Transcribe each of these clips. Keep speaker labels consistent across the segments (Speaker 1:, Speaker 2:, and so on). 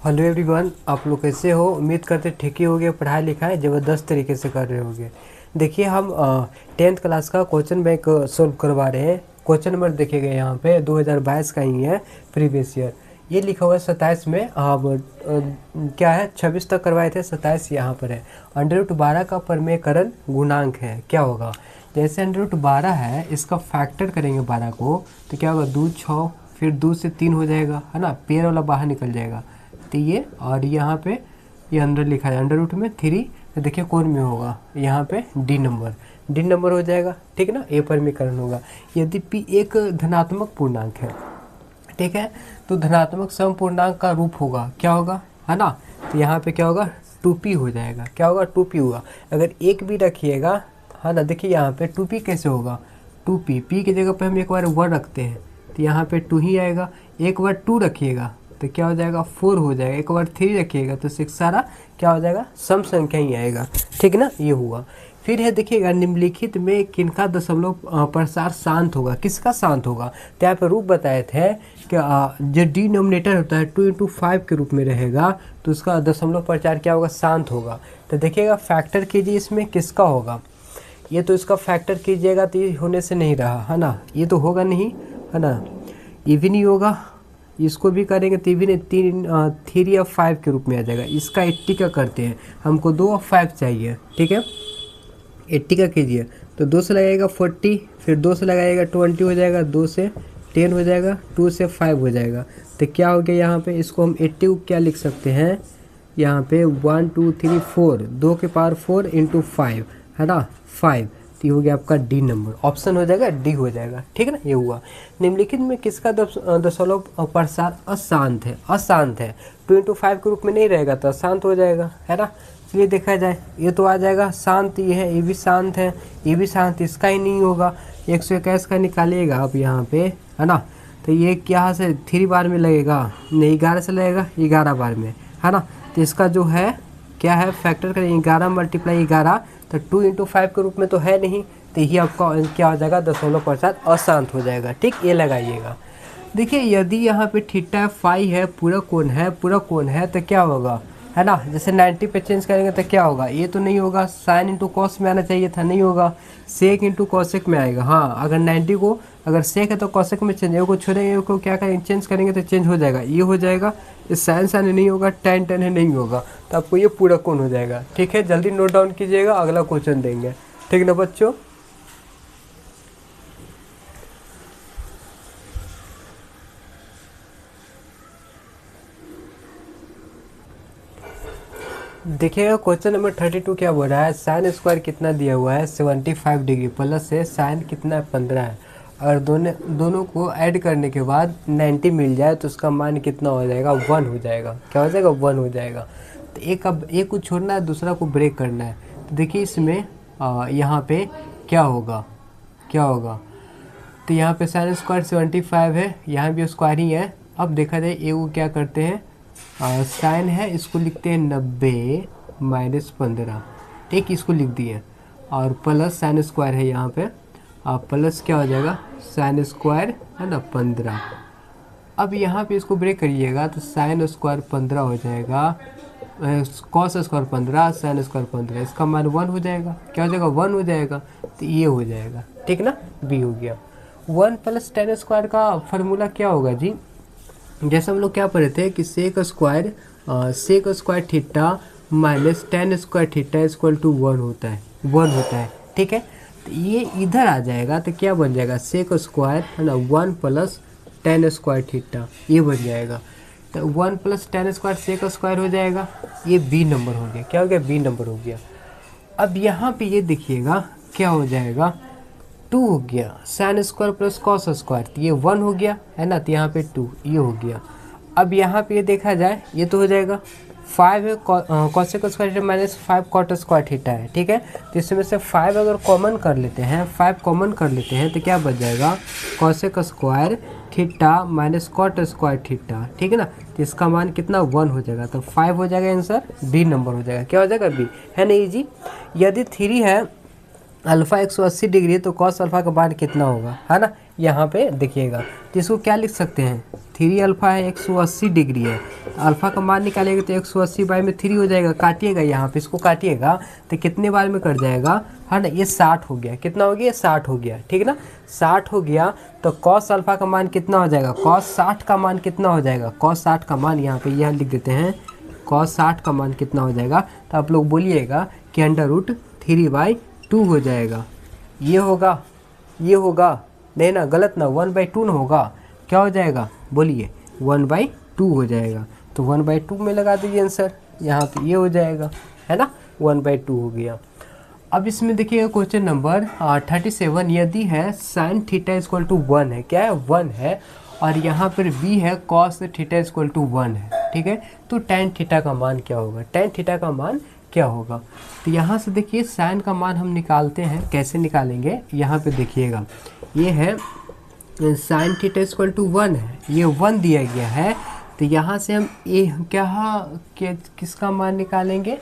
Speaker 1: Hello everyone, आप लोग कैसे हो। उम्मीद करते ठीक ही होगे। पढ़ाई लिखाई ज़बरदस्त तरीके से कर रहे होगे। देखिए हम 10th क्लास का क्वेश्चन बैंक सोल्व करवा रहे हैं। क्वेश्चन नंबर देखिएगा यहाँ पे 2022 का ही है, प्रीवियस ईयर। ये लिखा हुआ है 27 में। क्या है 26 तक करवाए थे, 27 यहाँ पर है। √12 का परमेयकरण गुणांक है, क्या होगा। जैसे √12 है, इसका फैक्टर करेंगे 12 को तो क्या होगा, 2 6, फिर 2 से 3 हो जाएगा, है ना। पेयर वाला बाहर निकल जाएगा तो ये, और यहाँ पे ये अंदर लिखा है √3। तो देखिए कौन में होगा, यहाँ पे डी नंबर हो जाएगा, ठीक है ना। ए परमीकरण होगा यदि पी एक धनात्मक पूर्णांक है, ठीक है। तो धनात्मक सम पूर्णांक का रूप होगा, क्या होगा, है ना। तो यहाँ पे क्या होगा, 2p हो जाएगा, क्या होगा, 2p होगा। अगर एक भी रखिएगा, है ना। देखिए यहाँ पे 2p कैसे होगा, 2p, p की जगह पे हम एक बार 1 रखते हैं तो यहाँ पे 2 ही आएगा। एक बार 2 रखिएगा तो क्या हो जाएगा, 4 हो जाएगा। एक बार 3 रखिएगा तो 6, सारा क्या हो जाएगा, सम संख्या ही आएगा, ठीक ना। ये हुआ। फिर है देखिएगा, निम्नलिखित में किनका दशमलव प्रसार शांत होगा, किसका शांत होगा। तो यहाँ पे रूप बताए थे कि जो डिनोमिनेटर होता है 2 × 5 के रूप में रहेगा, तो उसका दशमलव प्रचार क्या होगा, शांत होगा। तो देखिएगा फैक्टर कीजिए, इसमें किसका होगा। ये तो इसका फैक्टर कीजिएगा तो ये होने से नहीं रहा, है ना। ये तो होगा नहीं, है ना। ये भी नहीं होगा, इसको भी करेंगे तो भी नहीं, 3 या 5 के रूप में आ जाएगा। इसका 80 का करते हैं, हमको 2 और 5 चाहिए, ठीक है। 80 का कीजिए तो 2 से लगाएगा 40, फिर 2 से लगाएगा 20 हो जाएगा, 2 से 10 हो जाएगा, 2 से 5 हो जाएगा। तो क्या हो गया यहाँ पे, इसको हम 80 को क्या लिख सकते हैं, यहाँ पे 1 2 3 4, 2 के पावर 4 × 5, है ना, 5। तो ये हो गया आपका डी नंबर, ऑप्शन हो जाएगा डी हो जाएगा, ठीक है ना। ये हुआ। निम्नलिखित में किसका दशमलव प्रसार अशांत है। 2 × 5 के रूप में नहीं रहेगा तो अशांत हो जाएगा, है ना। चलिए देखा जाए, ये तो आ जाएगा शांत, ये है, ये भी शांत है, ये भी शांत, इसका ही नहीं होगा। 121 का निकालिएगा आप यहाँ पे, है ना। तो ये यहाँ से 3 बार में लगेगा, नहीं 11 से लगेगा, 11 बार में, है ना। तो इसका जो है क्या है, फैक्टर करें 11 × 11, तो 2 × 5 के रूप में तो है नहीं। तो यही आपका क्या हो जाएगा, दशमलव प्रसार अशांत हो जाएगा, ठीक। ये लगाइएगा। देखिए यदि यहाँ पे थीटा फाई है, पूरा कोण है तो क्या होगा, है ना। जैसे 90 पे चेंज करेंगे तो क्या होगा, ये तो नहीं होगा, साइन × कॉस में आना चाहिए था, नहीं होगा, सेक × कॉसेक में आएगा। हाँ, अगर 90 को अगर सेक है तो कॉसेक में चेंज, को छोड़ेंगे, को क्या करेंगे, चेंज करेंगे तो चेंज हो जाएगा, ये हो जाएगा। साइन नहीं होगा, tan है नहीं होगा, तो आपको ये पूरा कोण हो जाएगा, ठीक है। जल्दी नोट डाउन कीजिएगा, अगला क्वेश्चन देंगे, ठीक ना बच्चों। देखिएगा क्वेश्चन नंबर 32 क्या बोल रहा है, साइन स्क्वायर कितना दिया हुआ है 75 डिग्री, प्लस से साइन कितना 15 है। अगर दोनों को ऐड करने के बाद 90 मिल जाए तो उसका मान कितना हो जाएगा, 1 हो जाएगा, क्या हो जाएगा, 1 हो जाएगा। तो एक को छोड़ना है, दूसरा को ब्रेक करना है। तो देखिए इसमें यहाँ पे क्या होगा, तो यहाँ पे साइन स्क्वायर 75 है, यहाँ भी स्क्वायर ही है। अब देखा जाए ए को क्या करते हैं, साइन है, इसको लिखते हैं 90 - 15, ठीक, इसको लिख दिए। और प्लस साइन स्क्वायर है यहाँ पे, प्लस क्या हो जाएगा, साइन स्क्वायर, है ना, 15। अब यहाँ पे इसको ब्रेक करिएगा तो साइन स्क्वायर 15 हो जाएगा, कॉस स्क्वायर 15, साइन स्क्वायर 15, इसका मान 1 हो जाएगा, क्या हो जाएगा, 1 हो जाएगा। तो ये हो जाएगा, ठीक ना, बी हो गया। 1 + tan स्क्वायर का फार्मूला क्या होगा जी, जैसे हम लोग क्या पढ़े थे कि sec square theta minus tan square theta equal to 1 होता है, ठीक है। तो ये इधर आ जाएगा तो क्या बन जाएगा, सेक स्क्वायर, है ना, 1 + tan स्क्वायर थीटा, ये बन जाएगा। तो 1 + tan स्क्वायर सेक स्क्वायर हो जाएगा, ये बी नंबर हो गया, क्या हो गया, बी नंबर हो गया। अब यहाँ पे ये देखिएगा क्या हो जाएगा, 2 हो गया, sine square plus cos square, तो ये 1 हो गया, है ना। तो यहाँ पे 2, ये हो गया। अब यहाँ पे ये देखा जाए, ये तो हो जाएगा 5 है, cosec square -5 cot square theta है, ठीक है। तो इसमें से 5 अगर कॉमन कर लेते हैं तो क्या बच जाएगा, cosec square theta - cot square theta, ठीक है ना। तो इसका मान कितना, 1 हो जाएगा। तो 5 हो जाएगा, आंसर डी नंबर हो जाएगा, क्या हो जाएगा, बी, है ना इजी। यदि 3 है अल्फ़ा 180 डिग्री तो कॉस अल्फ़ा का मान कितना होगा, है ना। यहाँ पे देखिएगा, तो इसको क्या लिख सकते हैं, 3 अल्फ़ा है 180 डिग्री है, अल्फ़ा का मान निकालेगा तो 180 बाई में 3 हो जाएगा, काटिएगा यहाँ पे, इसको काटिएगा तो कितने बार में कट जाएगा, है ना, ये 60 हो गया, कितना हो गया, 60 हो गया, ठीक है ना, 60 हो गया। तो कॉस अल्फ़ा का मान कितना हो जाएगा, कॉस 60 का मान कितना हो जाएगा, कॉस 60 का मान यहाँ पे यह लिख देते हैं, कॉस 60 का मान कितना हो जाएगा, तो आप लोग बोलिएगा कि √3/2 हो जाएगा। ये होगा, ये होगा, नहीं ना, गलत ना, 1/2 ना होगा, क्या हो जाएगा, बोलिए 1/2 हो जाएगा। तो 1/2 में लगा दीजिए आंसर, यहाँ पे ये हो जाएगा, है ना, 1/2 हो गया। अब इसमें देखिएगा क्वेश्चन नंबर 37, यदि है sin थीटा = 1 है, क्या है, 1 है, और यहाँ पर b है cos थीटा = 1 है, ठीक है, तो tan थीटा का मान क्या होगा, tan थीटा का मान क्या होगा। तो यहाँ से देखिए sin का मान हम निकालते हैं, कैसे निकालेंगे, यहाँ पे देखिएगा, ये है sin थीटा = 1 है, ये 1 दिया गया है, तो यहाँ से हम किसका मान निकालेंगे,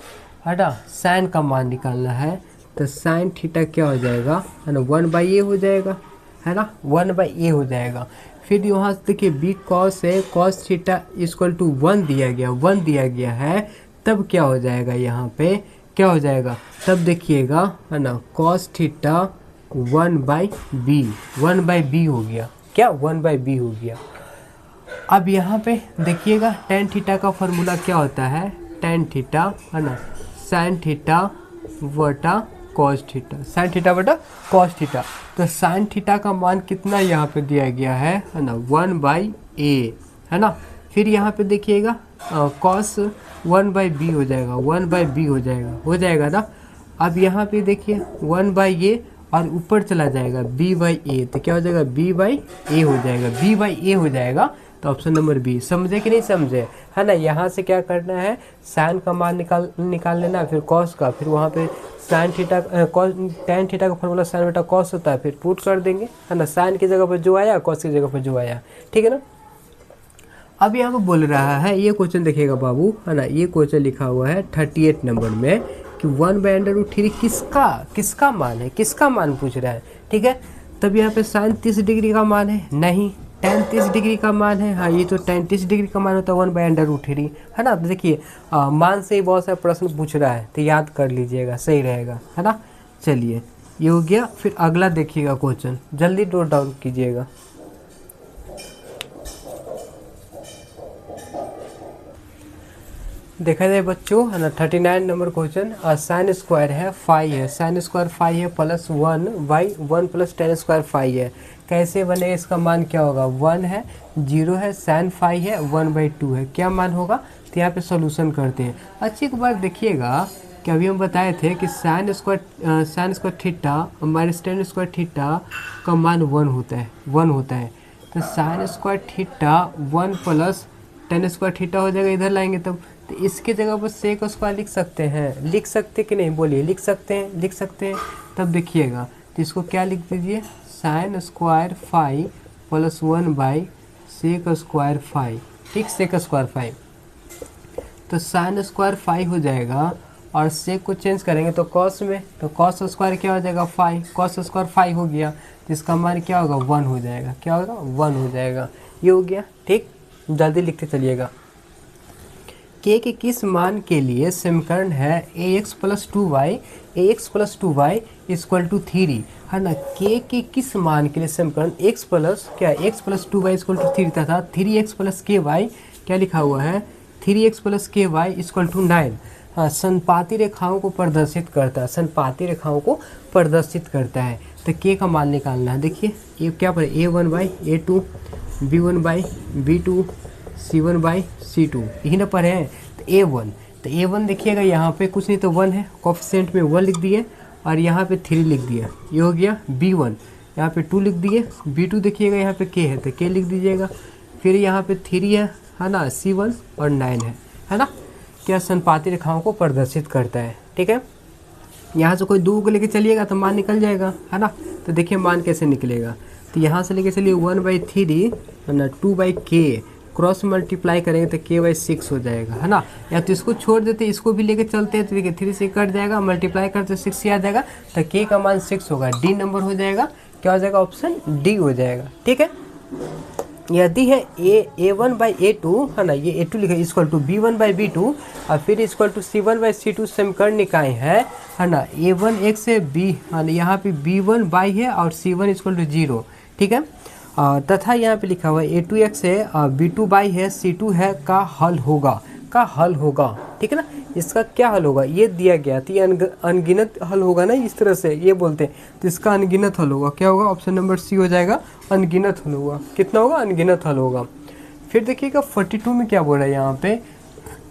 Speaker 1: हटा, sin का मान निकालना है, तो sin थीटा क्या हो जाएगा, है ना, 1/a हो जाएगा, है ना, 1/a हो जाएगा। फिर यहाँ से देखिए b cos है, cos थीटा = 1 दिया गया, 1 दिया गया है, तब क्या हो जाएगा, यहाँ पे क्या हो जाएगा, तब देखिएगा, है ना, cos थीटा 1/b हो गया, क्या 1/b हो गया। अब यहाँ पे देखिएगा tan थीटा का फॉर्मूला क्या होता है, tan थीटा, है ना, sin थीटा बटा cos थीटा, sin थीटा बटा cos थीटा। तो sin थीटा का मान कितना यहाँ पे दिया गया है ना, 1/a, है ना। फिर यहाँ पे देखिएगा cos 1/b हो जाएगा, 1/b हो जाएगा ना। अब यहाँ पे देखिए 1/a और ऊपर चला जाएगा b/a, तो क्या हो जाएगा, b/a हो जाएगा, b/a हो जाएगा। तो ऑप्शन नंबर बी, समझे कि नहीं समझे, है ना। यहाँ से क्या करना है, साइन का मान निकाल लेना, फिर कॉस का, फिर वहाँ पे साइन थीटा tan थीटा का फॉर्मूला साइन बेटा कॉस होता है, फिर पुट कर देंगे, है ना। साइन की जगह पर जो आया, कॉस की जगह पर जो आया, ठीक है ना। अब यहाँ पर बोल रहा है, ये क्वेश्चन देखिएगा बाबू, है ना, ये क्वेश्चन लिखा हुआ है 38 नंबर में कि 1/√3 किसका मान है, किसका मान पूछ रहा है, ठीक है। तब यहाँ पे साइन 30 डिग्री का मान है, नहीं, tan 30 डिग्री का मान है, हाँ ये तो tan 30 डिग्री का मान होता है 1/√3, है ना। देखिए मान से ही बहुत सारा प्रश्न पूछ रहा है, तो याद कर लीजिएगा, सही रहेगा, है ना। चलिए ये हो गया। फिर अगला देखिएगा क्वेश्चन, जल्दी नोट डाउन कीजिएगा। देखा जाए बच्चों, है ना, 39 नंबर क्वेश्चन, साइन स्क्वायर है 5 है, साइन स्क्वायर 5 है प्लस 1/1 + tan स्क्वायर 5 है। कैसे बने, इसका मान क्या होगा, 1 है, 0 है, साइन 5 है, 1/2 है, क्या मान होगा। तो यहाँ पे सॉल्यूशन करते हैं। अच्छी एक बात देखिएगा कि अभी हम बताए थे कि sine square theta minus tan square theta का मान 1 होता है, तो sine square theta 1 + tan square theta हो जाएगा, इधर लाएंगे तब, तो इसके जगह पर सेक स्क्वायर लिख सकते कि नहीं, बोलिए, लिख सकते हैं। तब देखिएगा, तो इसको क्या लिख दीजिए, साइन स्क्वायर 5 + 1/सेक स्क्वायर 5, ठीक, सेक स्क्वायर 5। तो साइन स्क्वायर 5 हो जाएगा और सेक को चेंज करेंगे तो कॉस में, तो कॉस स्क्वायर क्या हो जाएगा 5, कॉस स्क्वायर 5 हो गया, जिसका मान क्या होगा 1 हो जाएगा, क्या होगा 1 हो जाएगा, ये हो गया, ठीक। जल्दी लिखते चलिएगा। के किस मान के लिए समीकरण है ax + 2y = 3, है ना। के किस मान के लिए समीकरण x + 2y = 3 तथा 3x + ky क्या लिखा हुआ है, 3x + ky = 9, हाँ, संपाती रेखाओं को प्रदर्शित करता है। तो के का मान निकालना है। देखिए ये क्या पर a1/a2, b1/b2, c1/c2, यही ना पर है। तो a1 देखिएगा, यहाँ पे कुछ नहीं तो 1 है, कोफिशिएंट में 1 लिख दिए और यहाँ पे 3 लिख दिया, ये हो गया b1, यहाँ पे 2 लिख दिए, b2 देखिएगा यहाँ पे k है तो k लिख दीजिएगा, फिर यहाँ पे 3 है ना, c1 और 9 है ना। क्या संपाती रेखाओं को प्रदर्शित करता है, ठीक है। यहाँ से कोई 2 को लेके चलिएगा तो मान निकल जाएगा, है ना। तो देखिए मान कैसे निकलेगा, तो यहाँ से लेके चलिए 1/3 है ना, 2/k, क्रॉस मल्टीप्लाई करेंगे तो k/6 हो जाएगा, है ना। या तो इसको छोड़ देते, इसको भी लेके चलते हैं, तो देखिए 3 से कट जाएगा, मल्टीप्लाई करते 6 आ जाएगा, तो k का मान 6 होगा, डी नंबर हो जाएगा, क्या हो जाएगा, ऑप्शन डी हो जाएगा, ठीक है। यदि है a1/a2 है ना, ये a2 लिखा इक्वल टू b1/b2 और फिर इक्वल टू c1/c2 समीकरण निकाय है ना, a1x है b है ना, यहाँ पे b1 बाई है और c1 इक्वल टू 0, ठीक है। तथा यहाँ पे लिखा हुआ है a2x है b2 बाई है c2 है का हल होगा, ठीक है ना। इसका क्या हल होगा ये दिया गया, तो ये अनगिनत हल होगा ना, इस तरह से ये बोलते हैं, तो इसका अनगिनत हल होगा। क्या होगा, ऑप्शन नंबर सी हो जाएगा, अनगिनत हल होगा। कितना होगा, अनगिनत हल होगा। फिर देखिएगा 42 में क्या बोल रहा है यहाँ पे,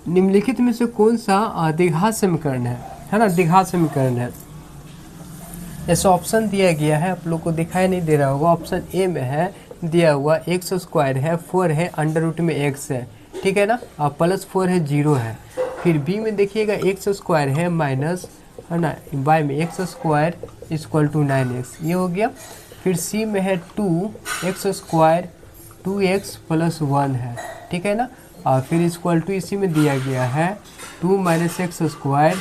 Speaker 1: निम्नलिखित में से कौन सा द्विघात समीकरण है ना, द्विघात समीकरण है। ऐसा ऑप्शन दिया गया है, आप लोग को दिखाई नहीं दे रहा होगा। ऑप्शन ए में है दिया हुआ x स्क्वायर है, 4 है, अंडर रूट में x है, ठीक है ना, और प्लस 4 है, 0 है। फिर बी में देखिएगा x स्क्वायर है माइनस है ना, बाई में x square equal to 9x, ये हो गया। फिर सी में है 2x स्क्वायर 2x प्लस 1 है, ठीक है ना, और फिर इक्वल टू इसी में दिया गया है 2 माइनस एक्स स्क्वायर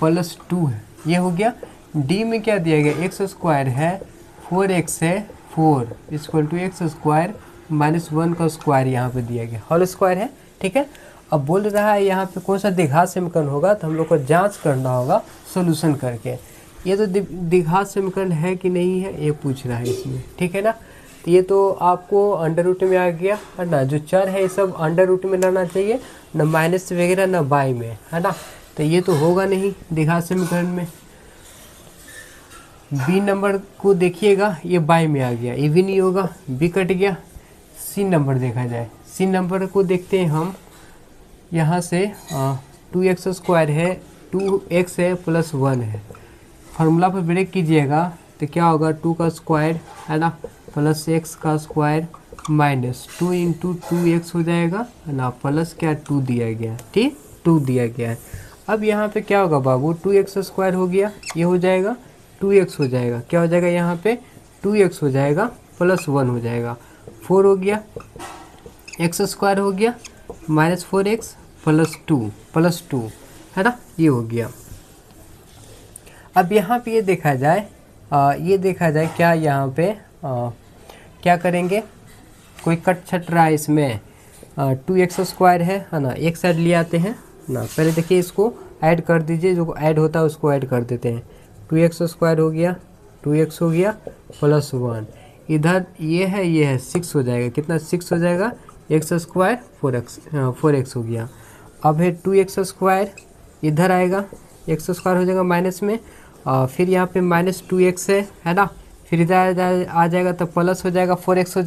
Speaker 1: प्लस 2 है, ये हो गया। डी में क्या दिया गया, एक्स स्क्वायर है 4x है 4 equal to X square minus 1 का स्क्वायर यहाँ पे दिया गया, होल स्क्वायर है, ठीक है। अब बोल रहा है यहाँ पे कौन सा द्विघात समीकरण होगा, तो हम लोग को जांच करना होगा सॉल्यूशन करके। ये तो द्विघात समीकरण है कि नहीं है ये पूछ रहा है इसमें, ठीक है ना। तो ये तो आपको अंडर रूट में आ गया है ना, जो चर है ये सब अंडर रूट में लाना चाहिए, न माइनस वगैरह न बाई में, है ना। तो ये तो होगा नहीं द्विघात समीकरण में। बी नंबर को देखिएगा, ये बाई में आ गया, ये भी नहीं होगा, बी कट गया। सी नंबर देखा जाए, सी नंबर को देखते हैं हम यहाँ से 2x स्क्वायर है, 2x है प्लस 1 है। फार्मूला पर ब्रेक कीजिएगा तो क्या होगा, 2 का स्क्वायर है ना प्लस x का स्क्वायर माइनस 2 इंटू 2x हो जाएगा है ना, प्लस क्या 2 दिया गया है, ठीक 2 दिया गया है। अब यहाँ पे क्या होगा बाबू, 2x स्क्वायर हो गया, ये हो जाएगा 2x हो जाएगा, क्या हो जाएगा यहाँ पे 2x हो जाएगा प्लस 1 हो जाएगा, 4 हो गया, x स्क्वायर हो गया माइनस 4x प्लस 2 है ना, ये हो गया। अब यहाँ पे ये देखा जाए क्या यहाँ पे क्या करेंगे, कोई कट छट रहा है इसमें। 2x स्क्वायर है ना, एक साइड ले आते हैं ना, पहले देखिए इसको ऐड कर दीजिए, जो ऐड होता है उसको ऐड कर देते हैं। 2x स्क्वायर हो गया, 2x हो गया प्लस 1, इधर ये है 6 हो जाएगा, कितना 6 हो जाएगा, x स्क्वायर 4x हो गया। अब है 2x स्क्वायर, इधर आएगा x स्क्वायर हो जाएगा माइनस में, फिर यहाँ पे माइनस 2x है ना, फिर इधर आ जाएगा तो प्लस हो जाएगा 4x हो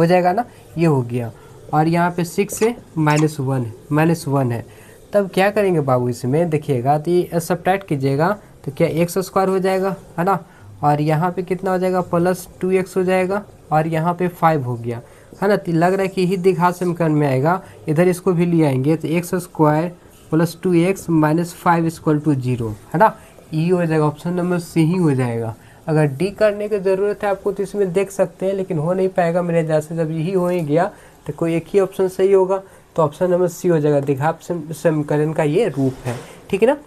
Speaker 1: जाएगा ना, ये हो गया। और यहाँ पे 6 है माइनस 1 है। तब क्या करेंगे बाबू, इसमें देखिएगा तो ये सब्ट्रैक्ट कीजिएगा तो क्या x स्क्वायर हो जाएगा है ना, और यहाँ पे कितना हो जाएगा प्लस 2x हो जाएगा, और यहाँ पे 5 हो गया है ना। तो लग रहा है कि यही द्विघात समीकरण में आएगा, इधर इसको भी ले आएंगे तो x square plus 2x minus 5 equal to 0 है ना, ये हो जाएगा, ऑप्शन नंबर सी ही हो जाएगा। अगर डी करने की ज़रूरत है आपको तो इसमें देख सकते हैं, लेकिन हो नहीं पाएगा मेरे हिसाब से, जब यही हो ही गया तो कोई एक ही ऑप्शन सही होगा, तो ऑप्शन नंबर सी हो जाएगा, द्विघात समीकरण का ये रूप है, ठीक है ना।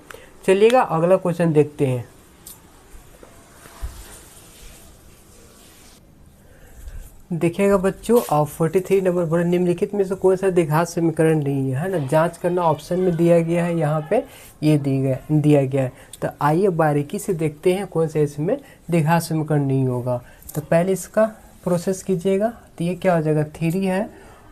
Speaker 1: चलिएगा अगला क्वेश्चन देखते हैं। देखिएगा बच्चों, 43 नंबर बोले निम्नलिखित में से कौन सा द्विघात समीकरण नहीं है ना, जांच करना ऑप्शन में दिया गया है, यहाँ पे ये दिया गया है। तो आइए बारीकी से देखते हैं कौन सा इसमें द्विघात समीकरण नहीं होगा। तो पहले इसका प्रोसेस कीजिएगा, तो ये क्या हो जाएगा 3 है,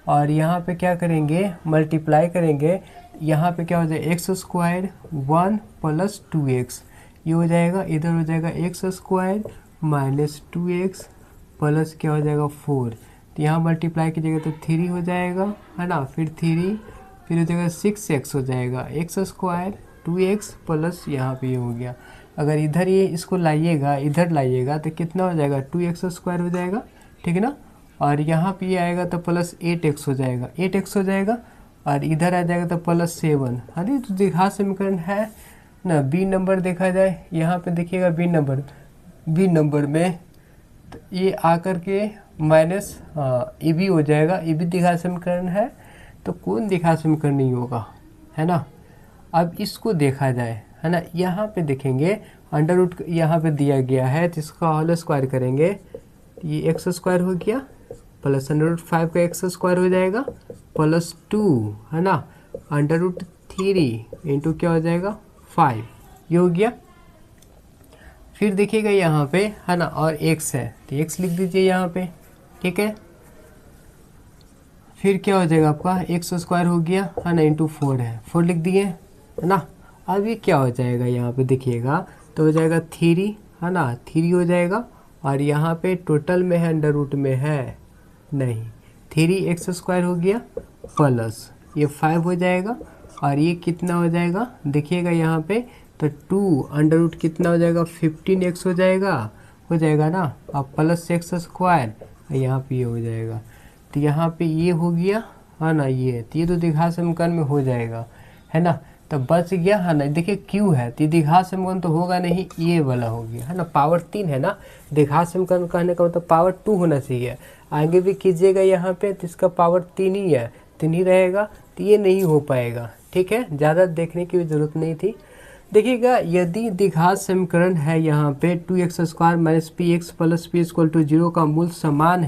Speaker 1: और यहाँ पे क्या करेंगे मल्टीप्लाई करेंगे, यहाँ पे क्या हो जाएगा एक्स स्क्वायर 1 प्लस 2x, ये हो जाएगा, इधर हो जाएगा x square minus 2x plus क्या हो जाएगा 4, तो यहाँ मल्टीप्लाई कीजिएगा तो 3 हो जाएगा है ना, फिर 3 फिर हो जाएगा 6x हो जाएगा, एक्स स्क्वायर 2x प्लस यहाँ पे ये हो गया। अगर इधर ये इसको लाइएगा, इधर लाइएगा तो कितना हो जाएगा 2x स्क्वायर हो जाएगा, ठीक है ना, और यहाँ पे ये आएगा तो प्लस 8x हो जाएगा, 8x हो जाएगा, और इधर आ जाएगा तो प्लस 7। अरे तो द्विघात समीकरण है ना। बी नंबर देखा जाए, यहाँ पे देखिएगा बी नंबर में तो ये आकर के माइनस ए बी हो जाएगा, ए बी द्विघात समीकरण है, तो कौन द्विघात समीकरण नहीं होगा है ना। अब इसको देखा जाए है ना, यहाँ पे देखेंगे अंडर रूट यहाँ पे दिया गया है, तो इसका होल स्क्वायर करेंगे, ये एक्स स्क्वायर हो गया प्लस √5 का एक्स स्क्वायर हो जाएगा प्लस 2 है ना, √3 इंटू क्या हो जाएगा 5, ये हो गया। फिर देखिएगा यहाँ पे है ना, और x है तो x लिख दीजिए यहाँ पे, ठीक है। फिर क्या हो जाएगा आपका एक्स स्क्वायर हो गया है ना, इंटू 4 है, 4 लिख दिए है ना। अब ये क्या हो जाएगा यहाँ पे देखिएगा, तो हो जाएगा 3 है ना, 3 हो जाएगा। और यहाँ पे टोटल में है अंडर रूट में है नहीं, 3x स्क्वायर हो गया प्लस ये 5 हो जाएगा। और ये कितना हो जाएगा देखिएगा यहाँ पे, तो 2 अंडर रूट कितना हो जाएगा 15x हो जाएगा ना, और प्लस x स्क्वायर यहाँ पे ये हो जाएगा। तो यहाँ पे ये हो गया है ना, ये तो ये तो द्विघात समीकरण में हो जाएगा है ना, तो बच गया है ना। देखिए क्यू है तो द्विघात समीकरण तो होगा नहीं, ये वाला हो गया है ना, पावर 3 है ना, द्विघात समीकरण कहने का मतलब पावर 2 होना चाहिए। आगे भी कीजिएगा यहाँ पे तो इसका पावर 3 ही है, 3 ही रहेगा, तो ये नहीं हो पाएगा, ठीक है। ज़्यादा देखने की भी ज़रूरत नहीं थी। देखिएगा यदि द्विघात समीकरण है यहाँ पे 2x square minus px plus p equal to 0 का मूल समान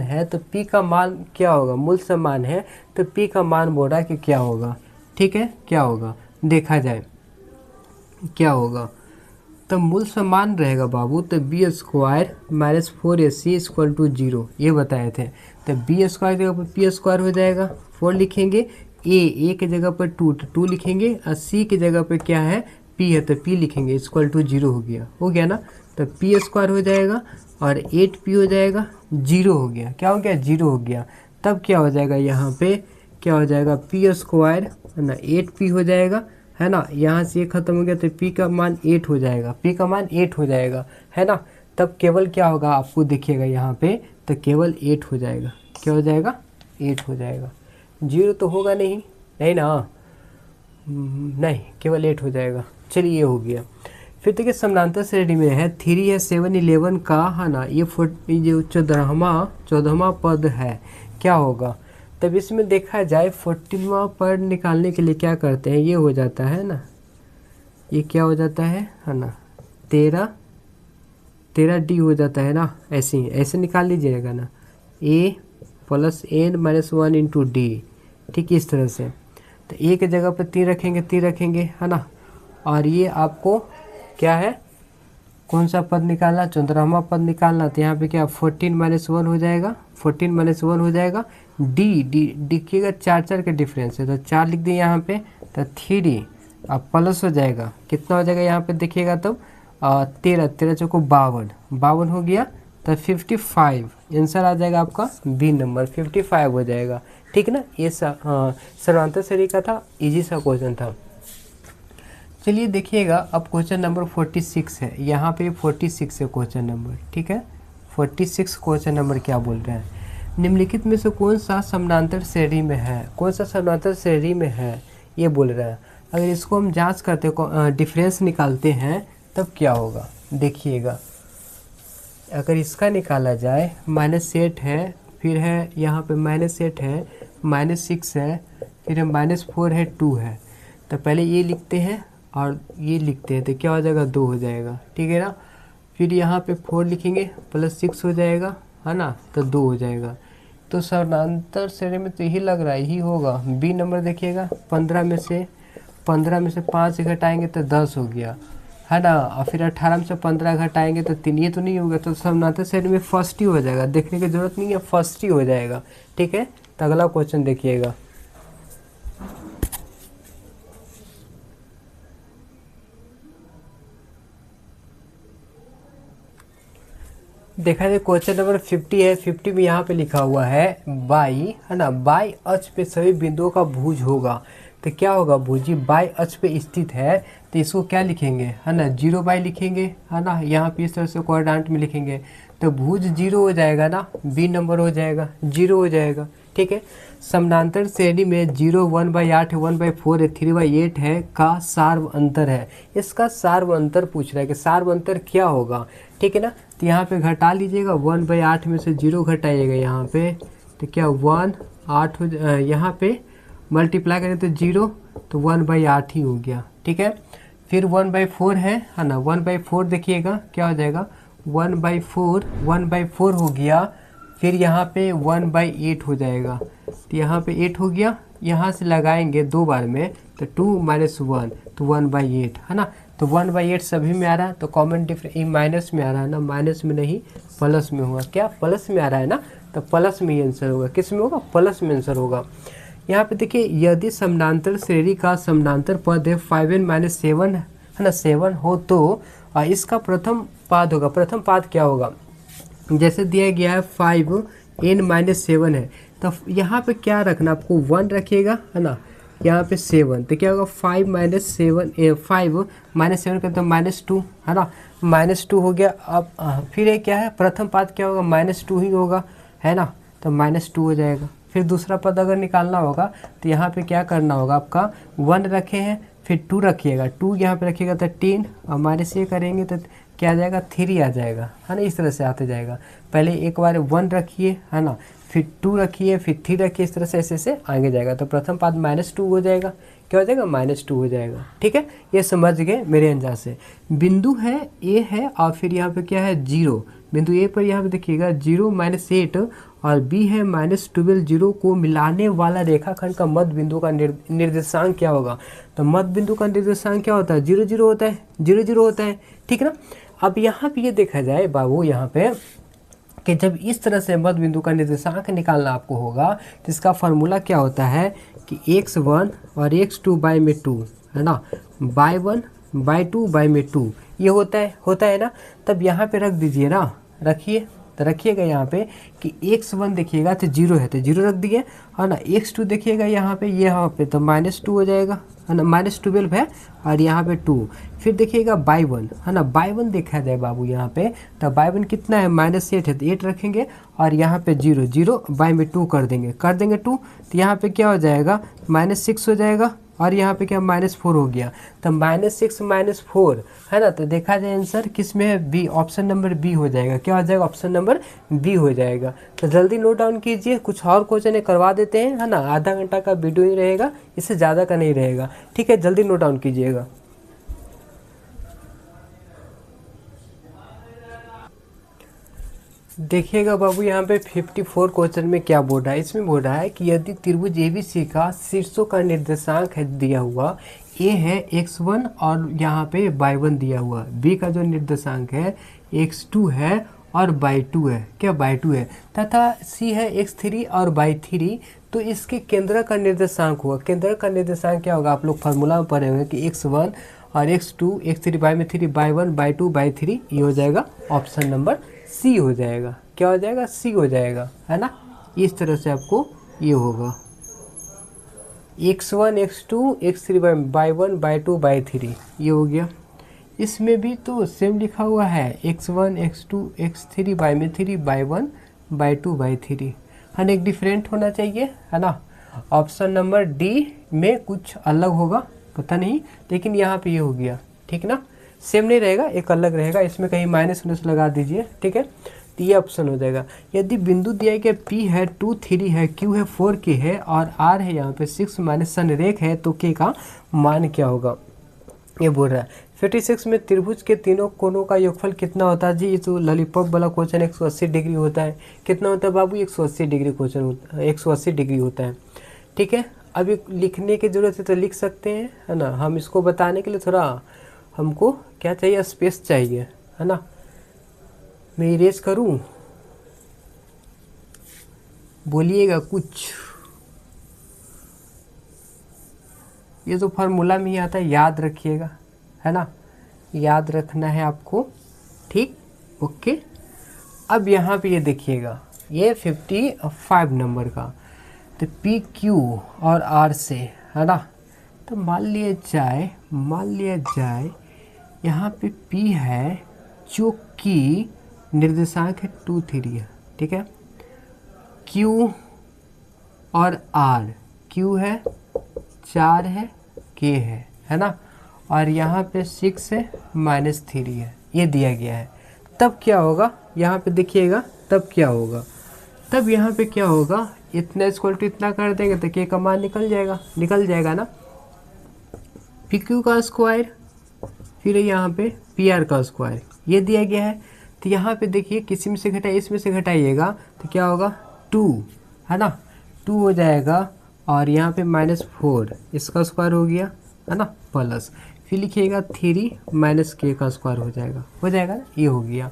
Speaker 1: है, तो p का मान क्या होगा, मूल समान है तो p का मान बोल रहा है कि क्या होगा, ठीक है। क्या होगा देखा जाए क्या होगा, तो मूल समान रहेगा बाबू, तो b square minus 4ac equal to 0 ये बताए थे। तो बी स्क्वायर जगह पर पी स्क्वायर हो जाएगा, 4 लिखेंगे, ए के जगह पर 2 लिखेंगे, और सी की जगह पर क्या है पी है तो पी लिखेंगे, इक्वल टू 0 हो गया ना। तो पी स्क्वायर हो जाएगा और 8p हो जाएगा, 0 हो गया, क्या हो गया 0 हो गया। तब क्या हो जाएगा यहाँ पे, क्या हो जाएगा पी स्क्वायर है ना 8p हो जाएगा है ना, यहाँ से ये खत्म हो गया तो p का मान 8 हो जाएगा, p का मान 8 हो जाएगा है ना। तब केवल क्या होगा आपको देखिएगा यहाँ पे, तो केवल 8 हो जाएगा, क्या हो जाएगा 8 हो जाएगा, 0 तो होगा नहीं ना, नहीं केवल 8 हो जाएगा। चलिए ये हो गया। फिर देखिए समानांतर श्रेणी में है 3 है 7 11 का है ना, ये जो 14वां पद है क्या होगा। तब इसमें देखा जाए 14वां पद निकालने के लिए क्या करते हैं, ये हो जाता है ना, ये क्या हो जाता है ना 13d हो जाता है ना, ऐसे निकाल लीजिएगा ना, a plus n minus 1 into D, ठीक इस तरह से। तो a की जगह पर 3 रखेंगे है ना, और ये आपको क्या है कौन सा पद निकालना, 14वां पद निकालना। तो यहाँ पे क्या 14 माइनस 1 हो जाएगा, 14 माइनस 1 हो जाएगा, डी देखिएगा 4 के डिफरेंस है तो 4 लिख दिए यहाँ पे, तो 3 अब प्लस हो जाएगा, कितना हो जाएगा यहाँ पे देखिएगा तब 13 चौको 52 हो गया, तो 55 आंसर आ जाएगा आपका बी नंबर 55 हो जाएगा, ठीक ना। ये समानांतर श्रेणी का था, इजी सा क्वेश्चन था। चलिए देखिएगा अब क्वेश्चन नंबर 46 है, यहाँ पे 46 है क्वेश्चन नंबर, ठीक है। 46 क्वेश्चन नंबर क्या बोल रहे हैं, निम्नलिखित में से कौन सा समानांतर श्रेणी में है, ये बोल रहा है। अगर इसको हम जांच करते डिफरेंस निकालते हैं तब क्या होगा देखिएगा। अगर इसका निकाला जाए -8 है, फिर है यहाँ पे -8 है, -6 है, फिर -4 है, 2 है। तो पहले ये लिखते हैं और ये लिखते हैं तो क्या हो जाएगा 2 हो जाएगा, ठीक है ना। फिर यहाँ पे 4 लिखेंगे प्लस 6 हो जाएगा है ना, तो 2 हो जाएगा। तो समानांतर श्रेणी में तो यही लग रहा है, यही होगा। बी नंबर देखिएगा 15 में से 5 घटाएंगे तो 10 हो गया है ना, और फिर 18 में से 15 घटाएंगे तो 3, ये तो नहीं होगा। तो समानांतर श्रेणी में फर्स्ट ही हो जाएगा, देखने की जरूरत नहीं है, फर्स्ट ही हो जाएगा, ठीक है। तो अगला क्वेश्चन देखिएगा। देखा जाए क्वेश्चन नंबर 50 है, 50 में यहाँ पे लिखा हुआ है बाई है ना, बाई अक्ष पे सभी बिंदुओं का भुज होगा। तो क्या होगा भुजी बाई अक्ष पे स्थित है, तो इसको क्या लिखेंगे है ना 0 बाई लिखेंगे है ना, यहाँ पे इस तरह से क्वाड्रेंट में लिखेंगे तो भुज 0 हो जाएगा ना, बी नंबर हो जाएगा 0 हो जाएगा, ठीक है। समानांतर श्रेणी में 0 1/8 1/4 है 3/8 है का सार्व अंतर है। इसका सार्व अंतर पूछ रहा है कि सार्व अंतर क्या होगा, ठीक है ना। तो यहाँ पे घटा लीजिएगा 1/8 में से 0 घटाइएगा यहाँ पे, तो क्या 1 8 यहाँ पे मल्टीप्लाई करें तो 0, तो 1/8 ही हो गया, ठीक है। फिर 1/4 है ना, 1/4 देखिएगा क्या हो जाएगा 1/4 हो गया। फिर यहाँ पे 1/8 हो जाएगा, तो यहाँ पे 8 हो गया, यहाँ से लगाएंगे 2 बार में तो 2 - 1 तो 1/8 है ना। तो 1/8 सभी में आ रहा है, तो कॉमन डिफरेंस माइनस में आ रहा है ना, माइनस में नहीं प्लस में होगा। क्या प्लस में आ रहा है ना, तो प्लस में ही आंसर होगा। किस में होगा, प्लस में आंसर होगा। यहाँ पे देखिए, यदि समानांतर श्रेणी का समानांतर पद है 5n - 7 है ना, 7 हो तो इसका प्रथम पाद होगा। प्रथम पाद क्या होगा, जैसे दिया गया है 5n - 7 है, तो यहाँ पे क्या रखना आपको, 1 रखिएगा है ना, यहाँ पे 7 तो क्या होगा, 5 - 7 का तो -2 है ना, -2 हो गया। अब फिर ये क्या है, प्रथम पाद क्या होगा, -2 ही होगा है ना, तो -2 हो जाएगा। फिर दूसरा पद अगर निकालना होगा तो यहाँ पे क्या करना होगा, आपका 1 रखे हैं, फिर 2 रखिएगा, 2 यहाँ पे रखिएगा तो 10 और माइनस ये करेंगे तो क्या आ जाएगा, 3 आ जाएगा है ना। इस तरह से आते जाएगा, पहले एक बार 1 रखिए है ना, फिर 2 रखिए, फिर 3 रखिए, इस तरह से ऐसे ऐसे आगे जाएगा। तो प्रथम पाद -2 हो जाएगा, क्या हो जाएगा, -2 हो जाएगा। ठीक है, ये समझ गए मेरे अंदाज से। बिंदु है ए है और फिर यहाँ पे क्या है 0, बिंदु ए पर यहाँ पे देखिएगा 0 - 8 और बी है -12, 0 को मिलाने वाला रेखाखंड का मध्य बिंदु का निर्देशांक क्या होगा। तो मध्य बिंदु का निर्देशांक क्या होता है, 0 0 होता है, 0 0 होता है। ठीक है ना। अब यहाँ पे ये देखा जाए बाबू, यहाँ पे कि जब इस तरह से मध्य बिंदु का निर्देशांक निकालना आपको होगा तो इसका फार्मूला क्या होता है कि x1 और x2/2 है ना, y1/2/2 ये होता है ना। तब यहाँ पे रख दीजिए ना, रखिए, तो रखिएगा यहाँ पे कि x1 देखिएगा तो 0 है, तो 0 रख दिए, और ना x2 देखिएगा यहाँ पे तो -2 हो जाएगा है ना, -12 है और यहाँ पे 2। फिर देखिएगा y1 है ना, y1 देखा जाए बाबू यहाँ पे, तो y1 कितना है, -8 है, तो 8 रखेंगे और यहाँ पे 0 0 बाई में 2 कर देंगे 2, तो यहाँ पे क्या हो जाएगा, -6 हो जाएगा और यहाँ पे क्या -4 हो गया। तो -6 -4 है ना, तो देखा जाए आंसर किस में है, बी, ऑप्शन नंबर बी हो जाएगा। क्या हो जाएगा, ऑप्शन नंबर बी हो जाएगा। तो जल्दी नोट डाउन कीजिए, कुछ और क्वेश्चन करवा देते हैं है ना, आधा घंटा का वीडियो ही रहेगा, इससे ज़्यादा का नहीं रहेगा। ठीक है, जल्दी नोट डाउन कीजिएगा। देखिएगा बाबू, यहाँ पे 54 क्वेश्चन में क्या बोल रहा है, इसमें बोल रहा है कि यदि त्रिभुज ABC का शीर्षों का निर्देशांक है दिया हुआ, A है x1 और यहाँ पे y1 दिया हुआ, B का जो निर्देशांक है x2 है और y2 है, क्या y2 है, तथा C है x3 और y3, तो इसके केंद्र का निर्देशांक होगा। केंद्र का निर्देशांक क्या होगा, आप लोग फार्मूला में पढ़े होंगे कि x1 और x2, x3 y में 3, y1 y2 y3, ये हो जाएगा ऑप्शन नंबर सी हो जाएगा। क्या हो जाएगा, सी हो जाएगा है ना। इस तरह से आपको ये होगा x1 x2 x3 y1 y2 y3, ये हो गया। इसमें भी तो सेम लिखा हुआ है, x1 x2 x3 y में 3 y1 y2 y3, हर एक डिफरेंट होना चाहिए है ना। ऑप्शन नंबर डी में कुछ अलग होगा, पता नहीं, लेकिन यहाँ पे ये हो गया। ठीक ना, सेम नहीं रहेगा, एक अलग रहेगा, इसमें कहीं माइनस लगा दीजिए। ठीक है, तो ये ऑप्शन हो जाएगा। यदि बिंदु दिया गया P है 2 3 है, Q है 4 K है और R है यहाँ पे 6 माइनस संरेख है, तो K का मान क्या होगा, ये बोल रहा है। 56 में त्रिभुज के तीनों कोणों का योगफल कितना होता है जी, ये तो लॉलीपॉप वाला क्वेश्चन 180 डिग्री होता है। कितना होता है बाबू, 180 डिग्री क्वेश्चन होता है, 180 डिग्री होता है। ठीक है, अभी लिखने की जरूरत है तो लिख सकते हैं है ना, हम इसको बताने के लिए थोड़ा हमको क्या चाहिए, स्पेस चाहिए है ना। मैं इरेज करूं, बोलिएगा कुछ, ये तो फार्मूला में ही आता है, याद रखिएगा है ना, याद रखना है आपको। ठीक, ओके। अब यहाँ पे ये देखिएगा, ये 55 नंबर का, तो पी क्यू और आर से है ना, तो मान लिया जाए यहाँ पे P है जो कि निर्देशांक है 2 3 है। ठीक है, Q और R, Q है 4 है, K है ना, और यहाँ पे 6 है -3 है, ये दिया गया है। तब क्या होगा, यहाँ पे देखिएगा, तब क्या होगा, तब यहाँ पे क्या होगा, इतना इक्वल टू इतना कर देंगे तो K का मान निकल जाएगा ना। PQ का स्क्वायर, फिर यहाँ पे PR का स्क्वायर, ये दिया गया है। तो तो यहाँ पे देखिए किसी में से घटाइए, इसमें से घटाइएगा तो क्या होगा 2, है ना, 2 हो जाएगा। और यहाँ पे -4 इसका स्क्वायर हो गया, है ना, प्लस फिर लिखिएगा 3 माइनस के का स्क्वायर हो जाएगा ना, ये हो गया।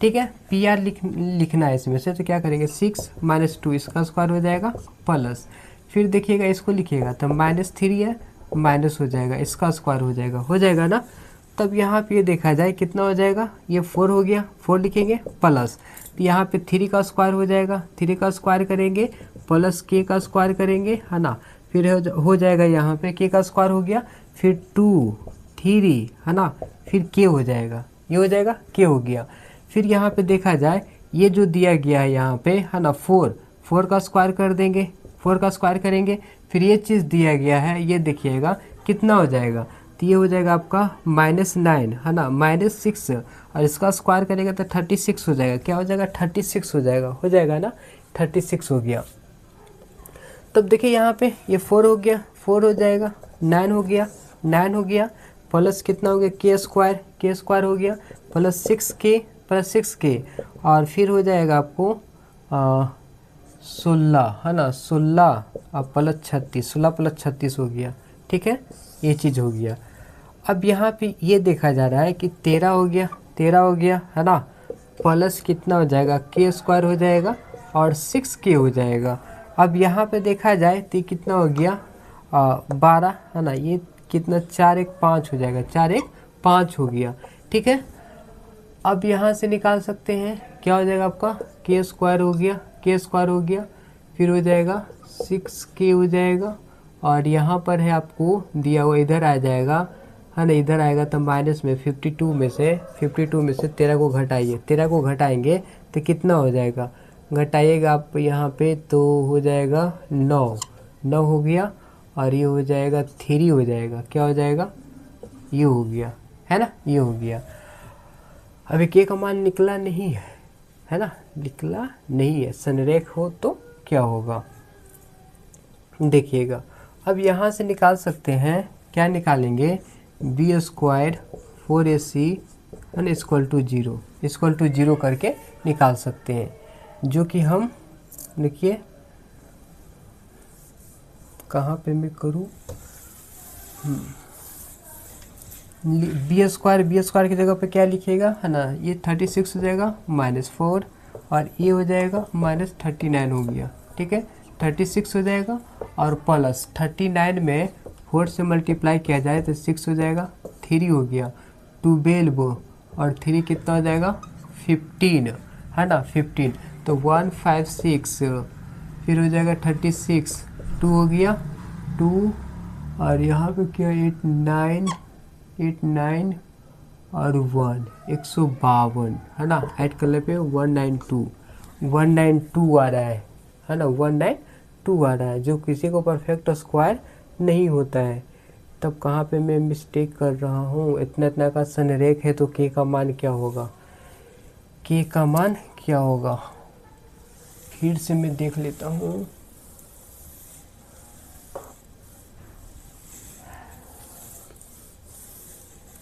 Speaker 1: ठीक है, पी आर लिखना है इसमें से, तो क्या करेंगे 6 - 2 इसका स्क्वायर हो जाएगा प्लस, फिर देखिएगा इसको लिखिएगा तो -3 है, माइनस हो जाएगा, इसका स्क्वायर हो जाएगा ना। तब यहाँ पे ये देखा जाए कितना हो जाएगा, ये 4 हो गया, 4 लिखेंगे प्लस, तो यहाँ पे 3 का स्क्वायर हो जाएगा, 3 का स्क्वायर करेंगे प्लस के का स्क्वायर करेंगे, है ना, फिर हो जाएगा यहाँ पे के का स्क्वायर हो गया, फिर 2 3, है ना, फिर के हो जाएगा, ये हो जाएगा के हो गया। फिर यहाँ पे देखा जाए ये जो दिया गया है यहाँ पे, है ना, 4 का स्क्वायर कर देंगे, 4 का स्क्वायर करेंगे, फिर ये चीज़ दिया गया है, ये देखिएगा कितना हो जाएगा, तो ये हो जाएगा आपका -9, है ना, -6, और इसका स्क्वायर करेगा तो 36 हो जाएगा, क्या हो जाएगा 36 हो जाएगा ना, 36 हो गया। तब देखिए यहाँ पे ये 4 हो गया, 4 हो जाएगा, 9 हो गया, 9 हो गया, प्लस कितना हो गया के स्क्वायर हो गया, प्लस 6k, और फिर हो जाएगा आपको 16, है ना, 16 और प्लस 36, 16 + 36 हो गया। ठीक है, ये चीज़ हो गया। अब यहाँ पे ये देखा जा रहा है कि 13 हो गया, है ना, प्लस कितना हो जाएगा के स्क्वायर हो जाएगा और 6k हो जाएगा। अब यहाँ पे देखा जाए तो कितना हो गया 12, है ना, ये कितना 4 1 5 हो जाएगा, 4 1 5 हो गया। ठीक है, अब यहाँ से निकाल सकते हैं, क्या हो जाएगा आपका के स्क्वायर हो गया, फिर हो जाएगा 6k हो जाएगा, और यहाँ पर है आपको दिया हुआ इधर आ जाएगा, है ना, इधर आएगा तो माइनस में 52 में से 13 को घटाइए, 13 को घटाएंगे तो कितना हो जाएगा, घटाइएगा आप यहाँ पे तो हो जाएगा 9 हो गया, और ये हो जाएगा 3 हो जाएगा, क्या हो जाएगा, ये हो गया, है ना, ये हो गया। अभी के का मान निकला नहीं है ना, निकला नहीं है, संरेख हो तो क्या होगा देखिएगा। अब यहाँ से निकाल सकते हैं, क्या निकालेंगे, b² 4ac = 0 करके निकाल सकते हैं, जो कि हम देखिए कहाँ पे मैं करूँ, b² की जगह पे क्या लिखिएगा, है ना, ये 36 हो जाएगा -4, और ये हो जाएगा -39 हो गया। ठीक है, 36 हो जाएगा और प्लस 39 में 4 से मल्टीप्लाई किया जाए तो 6 हो जाएगा, 3 हो गया, 12 और 3 कितना हो जाएगा 15, है ना, 15, तो 156, फिर हो जाएगा 36, 2 हो गया 2, और यहाँ पे क्या 8 9 और 152, है ना, ऐड कर ले पे 192 आ रहा है ना, 192 आ रहा है, जो किसी को परफेक्ट स्क्वायर नहीं होता है। तब कहाँ पे मैं मिस्टेक कर रहा हूँ, इतना का संरेख है तो के का मान क्या होगा, के का मान क्या होगा, फिर से मैं देख लेता हूँ।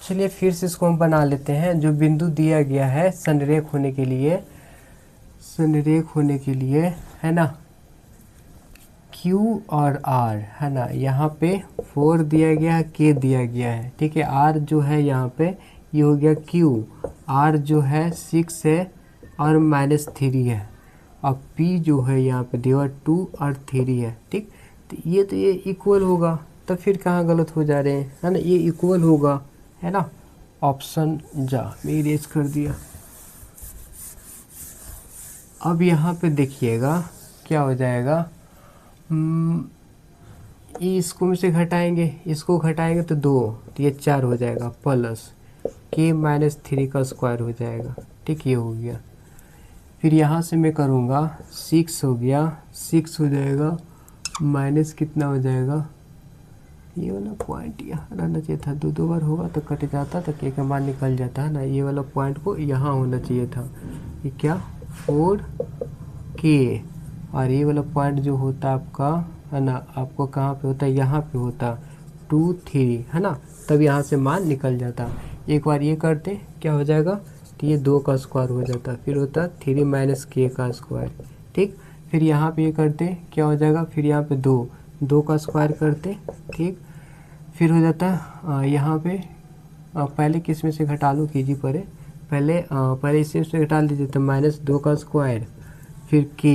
Speaker 1: चलिए फिर से इसको हम बना लेते हैं। जो बिंदु दिया गया है संरेख होने के लिए, है ना, Q और R, है ना, यहाँ पे 4 दिया गया है, K दिया गया है। ठीक है, R जो है यहाँ पे ये हो गया Q, R जो है 6 है और -3 है, और P जो है यहाँ पे दिया 2 और 3 है। ठीक, तो ये इक्वल होगा, तो फिर कहाँ गलत हो जा रहे हैं, है ना, ये इक्वल होगा, है ना, ऑप्शन जा मैं इरेज कर दिया। अब यहाँ पे देखिएगा क्या हो जाएगा, इसको में से इसको घटाएंगे तो 2, तो ये 4 हो जाएगा, प्लस k - 3 का स्क्वायर हो जाएगा। ठीक, ये हो गया। फिर यहाँ से मैं करूँगा 6 हो गया, 6 हो जाएगा, माइनस कितना हो जाएगा, ये वाला पॉइंट यहाँ रहना चाहिए था, 2 बार होगा तो कट जाता, तो के का मान निकल जाता, है ना, ये वाला पॉइंट को यहाँ होना चाहिए था, ये क्या 4k, और ये वाला पॉइंट जो होता आपका, है ना, आपको कहाँ पे होता है, यहाँ पे होता 2 3, है ना, तब यहाँ से मान निकल जाता। एक बार ये करते क्या हो जाएगा तो ये 2 का स्क्वायर हो जाता, फिर होता 3 माइनस के का स्क्वायर, ठीक। फिर यहाँ पे ये करते क्या हो जाएगा, फिर यहाँ पे 2 का स्क्वायर करते, ठीक। फिर हो जाता यहाँ पे पहले किस में से घटा लो कीजिए पहले इसी से घटा लीजिए, तो -2 का स्क्वायर फिर के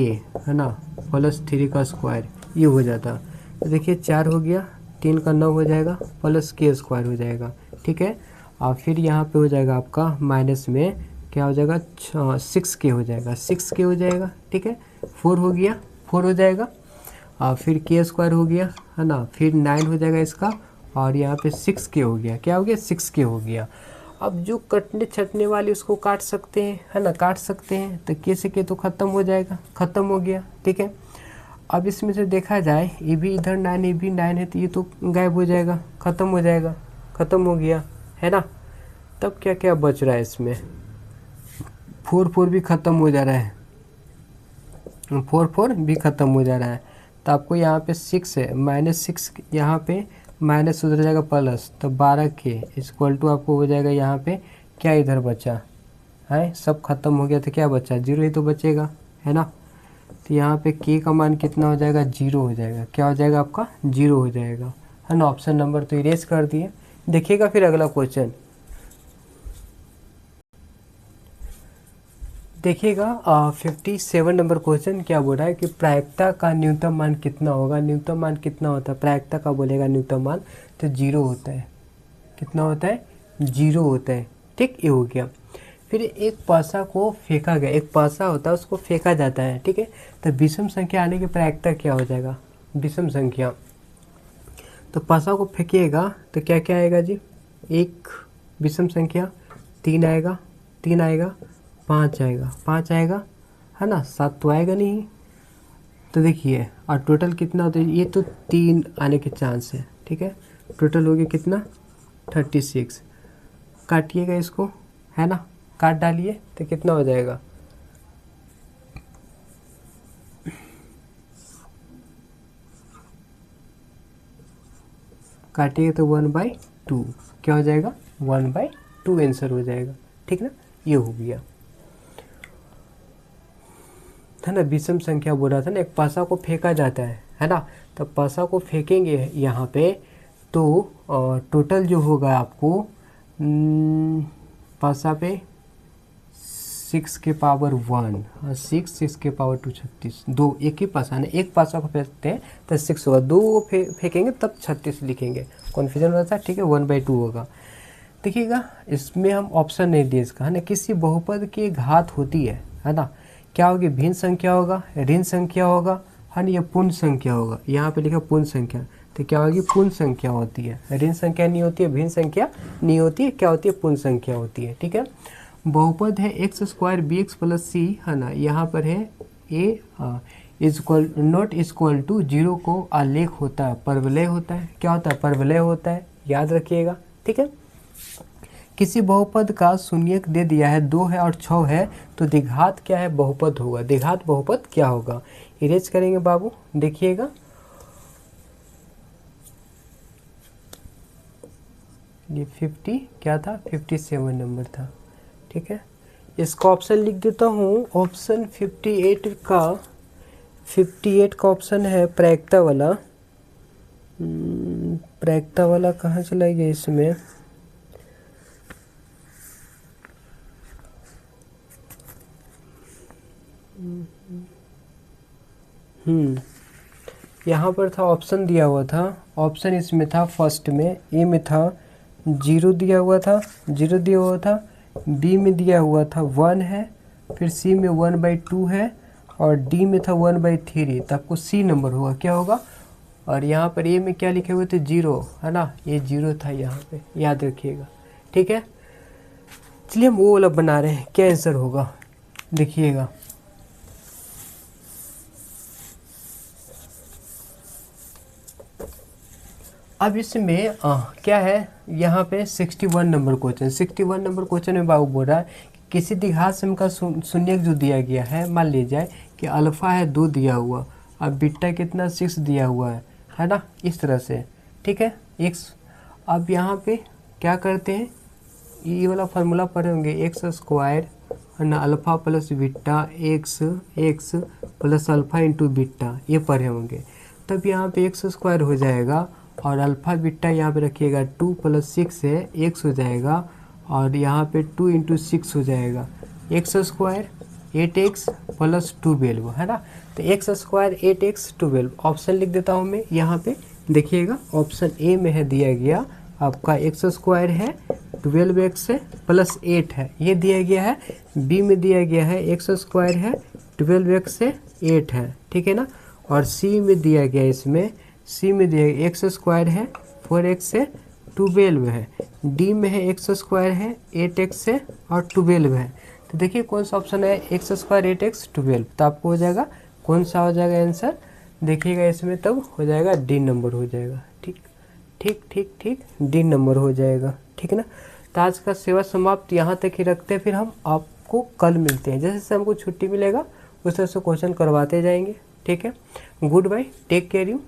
Speaker 1: है ना प्लस 3 का स्क्वायर, ये हो जाता। तो देखिए 4 हो गया, 3 का 9 हो जाएगा, प्लस के स्क्वायर हो जाएगा, ठीक है। और फिर यहाँ पे हो जाएगा आपका माइनस में क्या हो जाएगा 6 के हो जाएगा, 6 के हो जाएगा, ठीक है। 4 हो गया, 4 हो जाएगा, और फिर के स्क्वायर हो गया है ना, फिर 9 हो जाएगा इसका, और यहाँ पे 6 के हो गया, क्या हो गया 6 के हो गया। अब जो कटने छटने वाली उसको काट सकते हैं है ना, काट सकते हैं, तो के से के तो ख़त्म हो जाएगा, ख़त्म हो गया, ठीक है। अब इसमें से देखा जाए ये भी इधर 9 ये भी 9 है, तो ये तो गायब हो जाएगा, ख़त्म हो जाएगा, ख़त्म हो गया है ना। तब क्या क्या बच रहा है इसमें, 4 भी ख़त्म हो जा रहा है, 4 भी ख़त्म हो जा रहा है। तो आपको यहाँ पे 6 है, -6 यहाँ पे माइनस उधर जाएगा प्लस, तो 12 के इक्वल टू आपको हो जाएगा यहाँ पे क्या इधर बचा है, सब खत्म हो गया, तो क्या बचा 0 ही तो बचेगा है ना। तो यहाँ पे के का मान कितना हो जाएगा 0 हो जाएगा, क्या हो जाएगा आपका 0 हो जाएगा है ना। ऑप्शन नंबर तो इरेज कर दिए। देखिएगा फिर अगला क्वेश्चन देखिएगा 57 नंबर क्वेश्चन क्या बोल रहा है कि प्रायिकता का न्यूनतम मान कितना होगा। न्यूनतम मान कितना होता है प्रायिकता का, बोलेगा न्यूनतम मान तो 0 होता है, कितना होता है 0 होता है, ठीक। ये हो गया। फिर एक पासा को फेंका गया, एक पासा होता है उसको फेंका जाता है, ठीक है। तो विषम संख्या आने की प्रायिकता क्या हो जाएगा, विषम संख्या, तो पासा को फेंकिएगा तो क्या क्या आएगा जी, एक विषम संख्या 3 आएगा, 3 आएगा, 5 आएगा, 5 आएगा है ना, 7 तो आएगा नहीं। तो देखिए और टोटल कितना होता है, ये तो 3 आने के चांस है, ठीक है। टोटल हो गया कितना 36, काटिएगा इसको है ना, काट डालिए तो कितना हो जाएगा, काटिए तो 1/2 क्या हो जाएगा 1/2 आंसर हो जाएगा, ठीक ना। ये हो गया था ना, विषम संख्या बोल रहा था ना, एक पासा को फेंका जाता है ना। तो पासा को फेंकेंगे यहाँ पे तो टोटल जो होगा आपको पासा पे 6 के पावर 1 और 6 के पावर 2 36, दो एक ही पासा ना, एक पासा को फेंकते हैं तो 6 होगा, दो फेंकेंगे तब 36 लिखेंगे, कन्फ्यूजन हो रहा था, ठीक है। 1/2 होगा। देखिएगा इसमें हम ऑप्शन नहीं दिए इसका है ना, किसी बहुपद की घात होती है ना, क्या होगी भिन्न संख्या होगा, ऋण संख्या होगा है ना, या पूर्ण संख्या होगा। यहाँ पे लिखा पूर्ण संख्या, तो क्या होगी पूर्ण संख्या होती है, ऋण संख्या नहीं होती है, भिन्न संख्या नहीं होती है, क्या होती है पूर्ण संख्या होती है, ठीक है। बहुपद है x² bx + c है ना, यहाँ पर है a equal not equal to 0 को आलेख होता है, परवलय होता है, क्या होता है परवलय होता है, याद रखिएगा, ठीक है। किसी बहुपद का शून्यक दे दिया है 2 है और 6 है, तो द्विघात क्या है बहुपद होगा, द्विघात बहुपद क्या होगा, इरेज करेंगे बाबू, देखिएगा ये 50 क्या था 57 नंबर था, ठीक है। इसका ऑप्शन लिख देता हूँ, ऑप्शन 58 का ऑप्शन है प्रायिकता वाला, प्रायिकता वाला कहाँ चला गया इसमें, यहाँ पर था ऑप्शन दिया हुआ था, ऑप्शन इसमें था फर्स्ट में, ए में था 0 दिया हुआ था, 0 दिया हुआ था, बी में दिया हुआ था 1 है, फिर सी में 1/2 है, और डी में था 1/3, तो आपको सी नंबर होगा, क्या होगा। और यहाँ पर ए में क्या लिखे हुए थे 0 है ना, ये 0 था यहाँ पे, याद रखिएगा, ठीक है। चलिए हम वो वाला बना रहे हैं, क्या आंसर होगा देखिएगा। अब इसमें क्या है यहाँ पे 61 नंबर क्वेश्चन, 61 नंबर क्वेश्चन में बाबू बोल रहा है कि किसी द्विघात सम का शून्यक जो दिया गया है, मान लीजिए कि अल्फ़ा है 2 दिया हुआ, अब बीटा कितना 6 दिया हुआ है ना, इस तरह से, ठीक है x। अब यहाँ पे क्या करते हैं ये वाला फार्मूला पढ़े होंगे, एक्स स्क्वायर ना alpha plus beta x x plus alpha into beta, ये पढ़े होंगे। तब यहाँ पे एक्स स्क्वायर हो जाएगा और अल्फ़ा बीटा यहाँ पे रखिएगा 2 + 6 है, एक्स हो जाएगा और यहाँ पे 2 × 6 हो जाएगा, एक्स स्क्वायर 8x प्लस 12 है ना। तो एक्स स्क्वायर 8x 12, ऑप्शन लिख देता हूँ मैं यहाँ पे, देखिएगा ऑप्शन ए में है दिया गया आपका एक्स स्क्वायर है 12x प्लस 8 है, ये दिया गया है। बी में दिया गया है एक्स स्क्वायर है 12x से 8 है, ठीक है ना। और सी में दिया गया, इसमें सी में दिया गया एक्स स्क्वायर है 4x से 12 है। डी में है एक्स स्क्वायर है 8x से और 12 है। तो देखिए कौन सा ऑप्शन है, एक्स स्क्वायर 8x 12, तो आपको हो जाएगा कौन सा हो जाएगा आंसर, देखिएगा इसमें तब हो जाएगा डी नंबर हो जाएगा। ठीक ठीक ठीक ठीक, डी नंबर हो जाएगा, ठीक है ना। तो आज का सेवा समाप्त यहाँ तक ही रखते हैं, फिर हम आपको कल मिलते हैं। जैसे जैसे हमको छुट्टी मिलेगा उस तरह से क्वेश्चन करवाते जाएंगे, ठीक है। Goodbye, take care you.